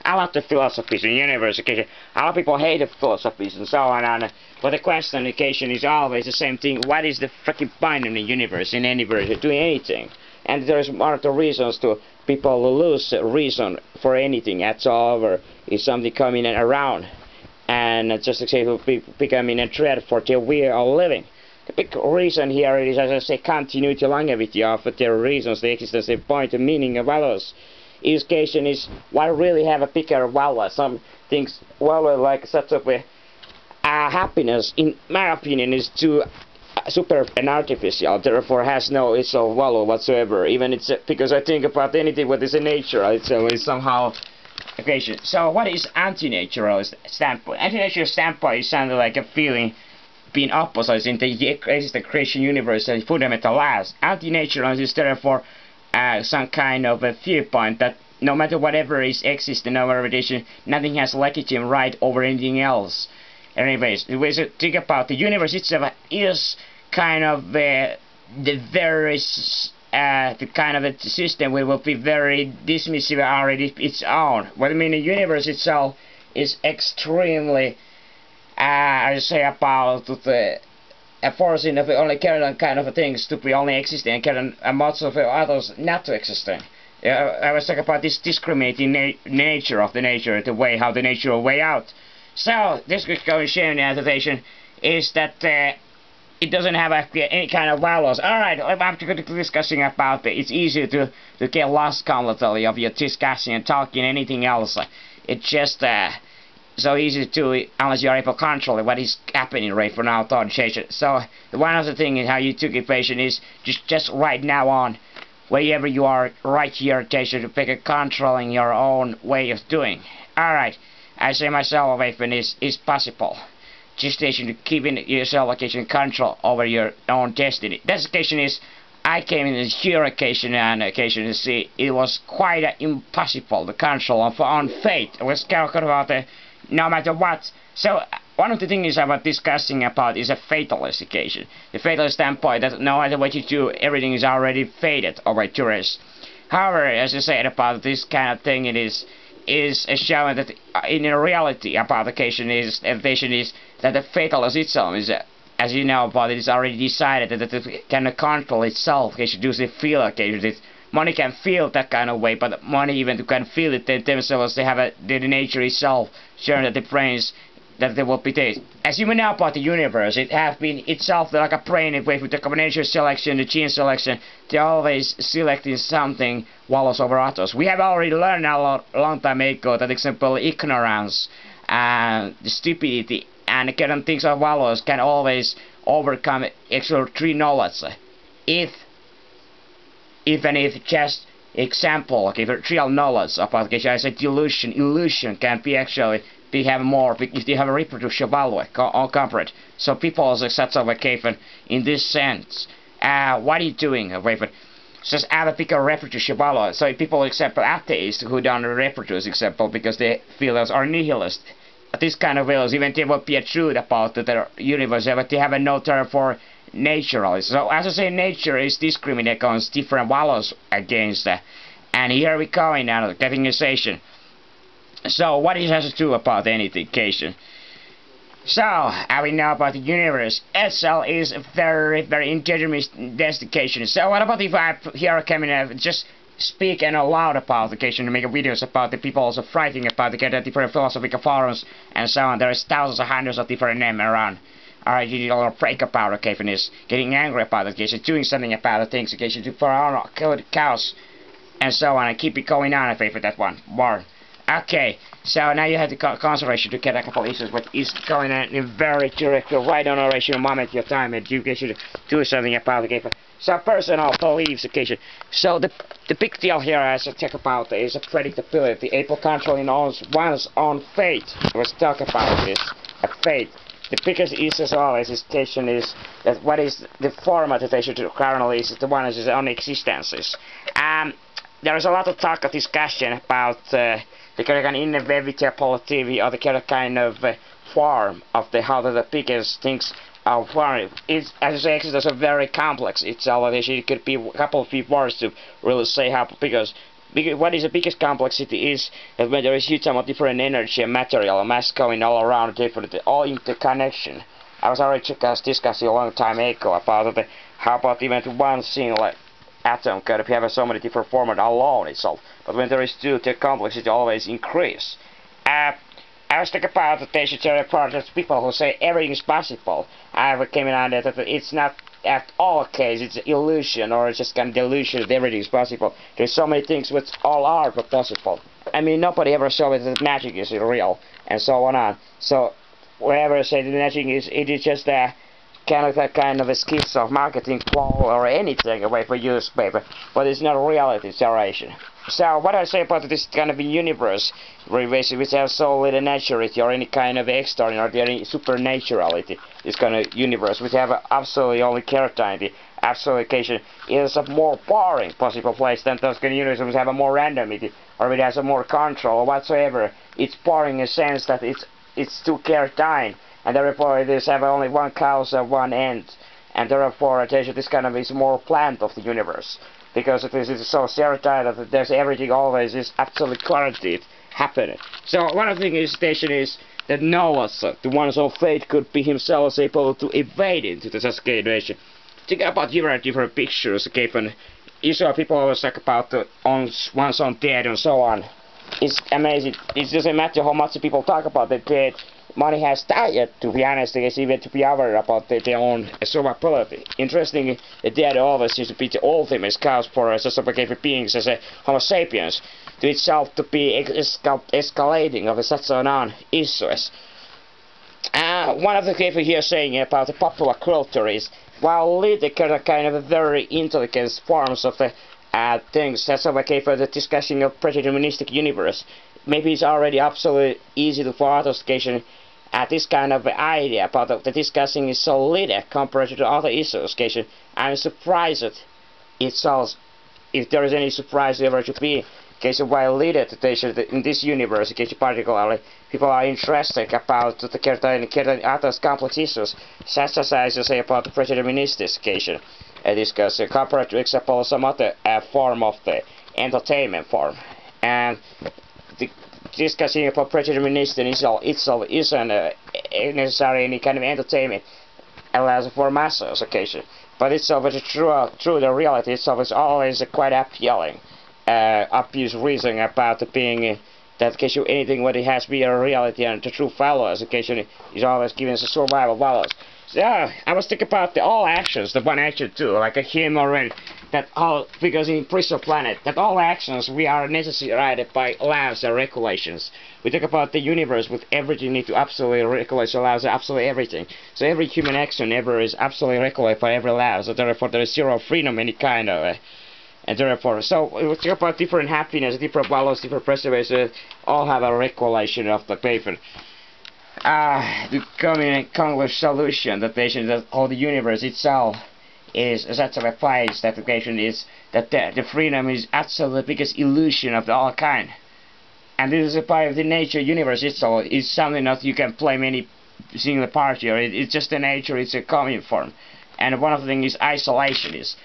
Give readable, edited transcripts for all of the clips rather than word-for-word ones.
a lot of philosophies in universe. A lot of people hate the philosophies and so on. But the question occasion is always the same thing. What is the freaking point in the universe, in any verse, doing anything? And there's one of the reasons to people lose reason for anything at all, or is something coming around, and just exactly becoming a threat for their way of living. The big reason here is, as I say, continuity, longevity of their reasons, the existence, the point, the meaning of others. Education is what really have a bigger value. Some things value like such of a happiness, in my opinion, is too super and artificial, therefore has no its own value whatsoever. Even it's because I think about anything what is in nature, it's somehow occasion. So what is anti-natural standpoint? Anti-natural standpoint is something like a feeling being opposite in the existing creation universe and fundamental laws. Anti-natural is therefore some kind of a viewpoint that no matter whatever is existing over relation, nothing has legitimate right over anything else. Anyways, the way to think about the universe itself is kind of the very the kind of a system which will be very dismissive already its own. What I mean, the universe itself is extremely I say about the forcing of only certain kind of things to be only existing and certain amounts of others not to existing. I was talking about this discriminating nature of the nature, the way how the nature will weigh out. So this sharing adaptation is that it doesn't have any kind of values. Alright, I'm discussing about it. It's easy to get lost completely of your discussing and talking anything else. It's just so easy to, unless you are able to control what is happening right for now, thought change. So one of the things how you took equation is just right now on, wherever you are, right here, to pick a controlling your own way of doing. Alright, I say myself, is possible. Just to keeping yourself occasion control over your own destiny. That occasion is, I came in here occasion and occasion to see it was quite impossible to control on fate. It was talking about the no matter what. So one of the things about discussing about is a fatalist occasion. The fatalist standpoint that no matter what you do, everything is already fated over tourists. However, as I said about this kind of thing, it is showing that in reality about the occasion is that the fatalist itself is as you know about it is already decided that it can control itself. Occasion do the feel occasion that money can feel that kind of way, but money even can feel it themselves. They have the nature itself showing that the brains that they will be taste. As you know about the universe, it has been itself like a brain way with the combination selection, the gene selection. They're always selecting something values over others. We have already learned a long time ago that example ignorance and the stupidity and certain things of values can always overcome actual true knowledge. Even if just example, if real knowledge about I said illusion can be actually have more if they have a reproducible value or comparate. So people also such of a caven in this sense. What are you doing, Waven? Just have a bigger reproducible value. So people example atheists who don't reproduce example because they feel those are nihilist. This kind of values, even they will be a truth about the universe, but they have a no term for naturally. So as I say, nature is discriminating against different values against that. And here we go in now, getting a station. So what it has to do about anything, occasion? So, how we know about the universe itself is a very, very indeterministic destination. So what about if I here coming and just speak and aloud about the occasion to make videos about the people also fighting about the different philosophical forums and so on. There is thousands or hundreds of different names around. Alright, you need a break about occasion is getting angry about the occasion, doing something about the things occasion to for our cows and so on, and keep it going on. I favor that one more. Okay, so now you have the concentration to get a couple issues, but is going in very direct, right on a ratio moment your time, and you should do something about the game. So personal beliefs occasion. So the big deal here as I talk about is a predictability, able controlling one's own fate. Let's talk about this, a fate. The biggest issue as always is that what is the format that they should currently is the one is own existences. There is a lot of talk of discussion about the kind of inevitability or the kind of form of how the biggest things are formed. It's, as I say, existence is very complex. It could be a couple of few words to really say how, because what is the biggest complexity is that when there is huge amount of different energy and material and mass going all around, different, all interconnection. I was already discussing a long time ago about how about even one single atom could have so many different formats alone itself, but when there is two, the complexity always increase. I was thinking about the theory part of people who say everything is possible. I came in on that it's not at all case, it's illusion or it's just kind of delusion that everything is possible. There's so many things which all are possible. I mean, nobody ever showed that magic is real and so on. So whoever say that magic is, it is just a kind of a skits of marketing ploy or anything away for newspaper, but it's not reality, it's narration. So what I say about this kind of a universe, which has so little naturality or any kind of extraordinary, any supernaturality, this kind of universe, which have absolutely only certainty, absolute occasion, is a more boring possible place than those kind of universes which have a more randomity, or it has a more control or whatsoever. It's boring in the sense that it's too certain, and therefore it is have only one cause and one end, and therefore this kind of is more planned of the universe. Because it is so certain that there's everything always is absolutely guaranteed happening. So one of the things is that Noah, the one of fate, could be himself able to evade into the situation. Think about different pictures given. You saw people always talk about one's own dead and so on. It's amazing. It doesn't matter how much people talk about the dead. Money has died, to be honest, even to be aware about their own survivability. Interestingly, the dead always seems to be the ultimate cause for society beings as a Homo sapiens to itself to be escalating of such on issues. One of the people here saying about the popular culture is, while leading kind of very intelligent forms of the things, that's okay for the discussion of predeterministic universe. Maybe it's already absolutely easy to for others this kind of idea about the discussing is so little compared to the other issues. I'm surprised that if there is any surprise ever to be. While leader in this universe, particularly, people are interested about the other complex issues, such as I say about the predeterministic discuss compared to example some other form of the entertainment form. And discussing about predeterminism itself isn't necessarily any kind of entertainment allows for masses occasion, but itself is true the reality itself is always quite appealing. Obvious reason about being that occasion anything what it has to be a reality and the true values occasion is always given as a survival values. So I was thinking about all actions, the one action too, like a him already, that all, because in Prison Planet, that all actions we are necessitated by laws and regulations. We talk about the universe with everything need to absolutely regulate laws absolutely everything. So every human action ever is absolutely regulated by every law, so therefore there is zero freedom any kind of and therefore, so we talk about different happiness, different values, different preservations, all have a regulation of the paper. To come in a conclusive solution that the whole universe itself is such a place that is that the freedom is absolutely the biggest illusion of all kind, and this is a part of the nature universe itself. It's something that you can blame any single party, or it's just the nature. It's a common form, and one of the things is isolation is.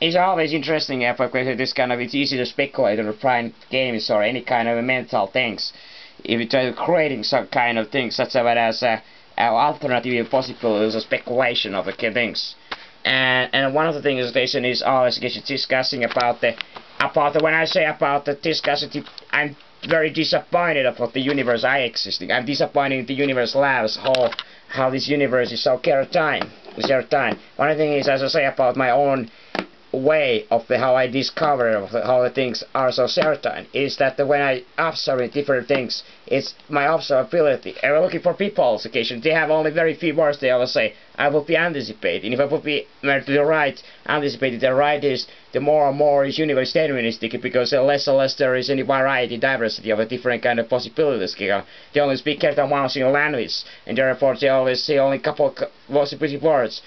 It's always interesting because this kind of it's easy to speculate on the prime games or any kind of mental things. If you try creating some kind of things such as alternative possibilities of speculation of the things. And one of the things is always discussing about the when I say about the discussing, I'm very disappointed about the universe I existing. I'm disappointed in the universe laws, how this universe is so certain. One of the things is, as I say about my own way of how I discover how the things are so certain is that when I observe different things, it's my observability. And we're looking for people's occasion. They have only very few words. They always say, I will be anticipating. If I would be to the right, anticipating the right is, the more and more is universe deterministic, because the less and less there is any variety, diversity of a different kind of possibilities. They only speak certain one single language, and therefore they always say only a couple of possibility words.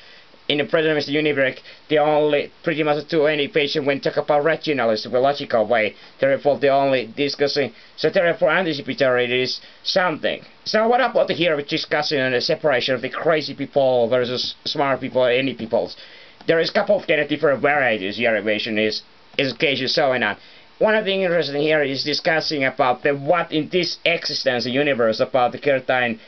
In the predeterministic universe, they only pretty much do any patient when talk about rationalism, a logical way. Therefore, they only discussing. So therefore, anticipatory is something. So what about here with discussing on the separation of the crazy people versus smart people or any peoples? There is a couple of kind of different varieties. Derivation is occasion so on. one of the interesting here is discussing about the what in this existence universe about the certain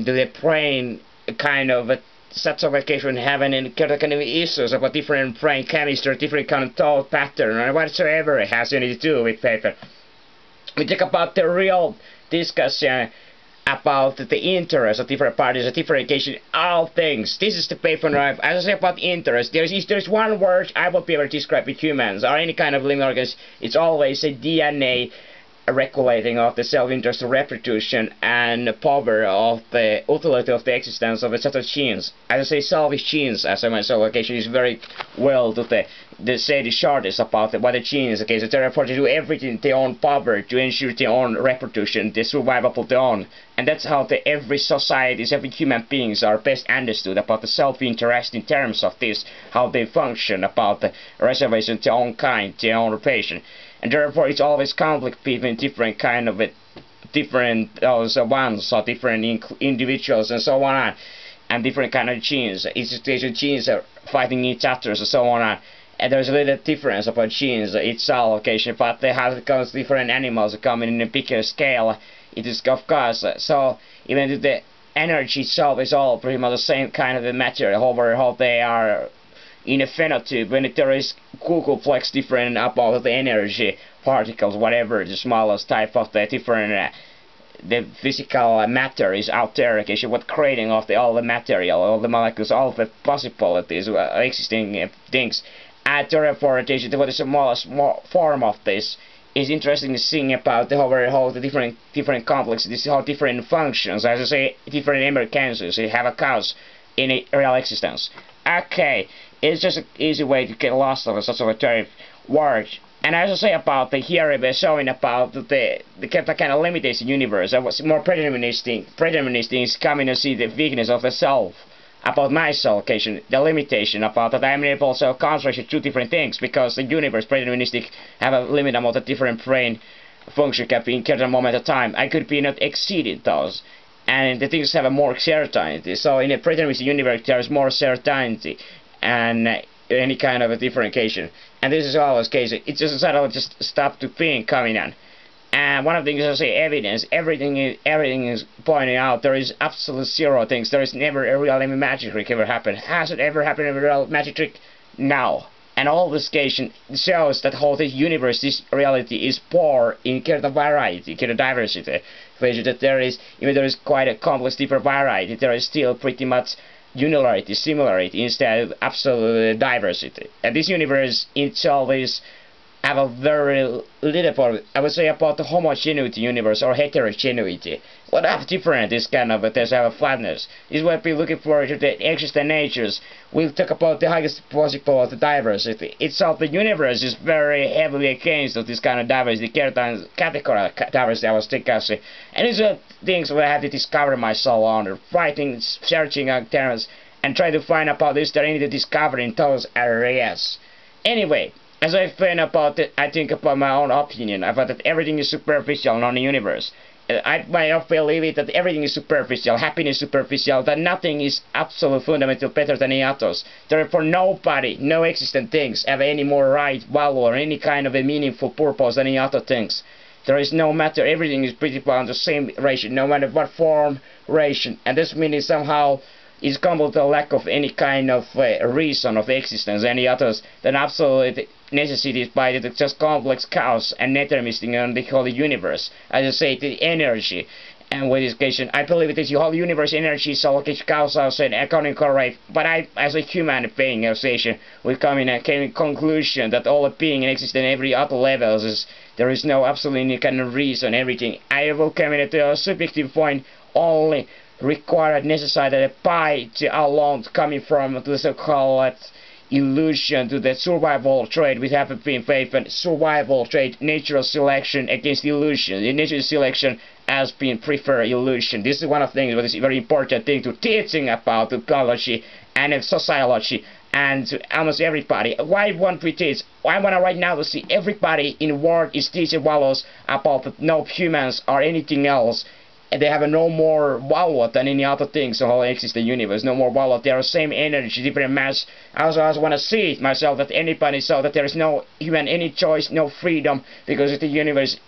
the brain kind of such of occasion having any kind of issues about different brain chemistry, different kind of thought pattern, or whatsoever it has anything to do with paper. We talk about the real discussion about the interest of different parties, of different occasions, all things. This is the paper drive. As I say about interest, there's one word I would be able to describe with humans or any kind of living organism. It's always a DNA regulating of the self-interest, reproduction, and power of the utility of the existence of a set of genes. As I say, selfish genes, as I myself occasion is very well to say the shortest about what the genes, okay, so therefore to do everything their own power to ensure their own reproduction, the survival of their own. And that's how every society, every human beings are best understood about the self-interest in terms of this, how they function, about the reservation to their own kind, their own patient. And therefore it's always conflict between different kind of different ones or different individuals and so on, and different kind of genes. Each genes are fighting each other and so on. And there's a little difference about genes itself, occasion, but they have different animals coming in a bigger scale. It is of course so even the energy itself is all pretty much the same kind of matter. However, how they are in a phenotype when there is Googleplex different about the energy particles, whatever the smallest type of the different the physical matter is out there, okay, so what creating of all the material, all the molecules, all the possibilities existing things. And therefore, what is the smallest form of this is interesting to see about how the different complexes, how different functions, as I say, different emergencies have a cause in a real existence. Okay, it's just an easy way to get lost of such a term word. And as I say about the here we're showing about the kind of limitation universe. I was more predeterministic is coming to see the weakness of the self. About myself, the limitation about that I'm able to concentrate two different things because the universe predeterministic have a limit amount of different brain function can be in certain moment of time. I could be not exceeding those. And the things have a more certainty. So in a predeterministic universe there is more certainty and any kind of a differentiation. And this is always the case. It's just suddenly just stop to being coming on. And one of the things I say, evidence, everything is pointing out there is absolute zero things. There is never a real magic trick ever happened. Has it ever happened in a real magic trick? No. And all this case shows that whole this universe, this reality is poor in kind of variety, kind of diversity. That there is, even there is quite a complex different variety, there is still pretty much unilarity, similarity instead of absolute diversity. And this universe itself is have a very little part, I would say, about the homogeneity universe or heterogeneity. What have different this kind of there's have a flatness. This is what we're looking for to the existent natures. We'll talk about the highest possible of the diversity. Itself the universe is very heavily against this kind of diversity, category diversity I was discussing. And these are things that I have to discover myself on, writing, searching on terms, and try to find about this that I need to discover in those areas. Anyway, as I think about it, I think about my own opinion about that everything is superficial in the universe. I might believe it that everything is superficial, happiness is superficial, that nothing is absolute fundamental better than the others. Therefore nobody, no existent things have any more right, value or any kind of a meaningful purpose than any other things. There is no matter, everything is pretty much on the same ration, no matter what form, ration. And this means somehow is coupled to a lack of any kind of reason of existence, any others than absolute necessities by the just complex chaos and deterministic on the whole universe. As I say, the energy. And with this case, I believe it is the whole universe energy, so chaos and according correct. But I, as a human being association, will come in a conclusion that all being exists in every other levels is there is no absolutely kind of reason, everything. I will come in to a subjective point only required necessary that by to alone coming from the so-called illusion to the survival trait we have been favored survival trait natural selection against illusion. The natural selection has been preferred illusion. This is one of the things that is very important thing to teaching about the biology and sociology and to almost everybody. Why won't we teach? I want to right now to see everybody in the world is teaching values about no humans or anything else. And they have no more value than any other things in whole existing universe. No more value. They are the same energy, different mass, I also want to see it myself, that anybody saw that there is no even any choice, no freedom, because the universe,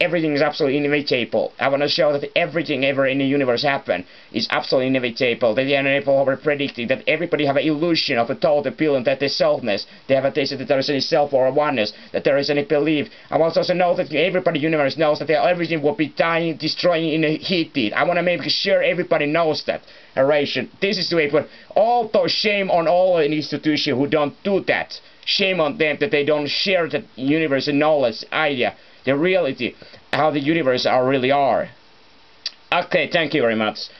everything is absolutely inevitable. I want to show that everything ever in the universe happen is absolutely inevitable. That the people are predicting that everybody have an illusion of a total appeal, and that there's selfness. They have a taste that there is any self or a oneness, that there is any belief. I want to also know that everybody in the universe knows that everything will be dying, destroying in a heartbeat. I want to make sure everybody knows that. Irrational. This is the way, but although shame on all institutions who don't do that. Shame on them that they don't share the universe and knowledge idea, the reality, how the universe really are. Okay, thank you very much.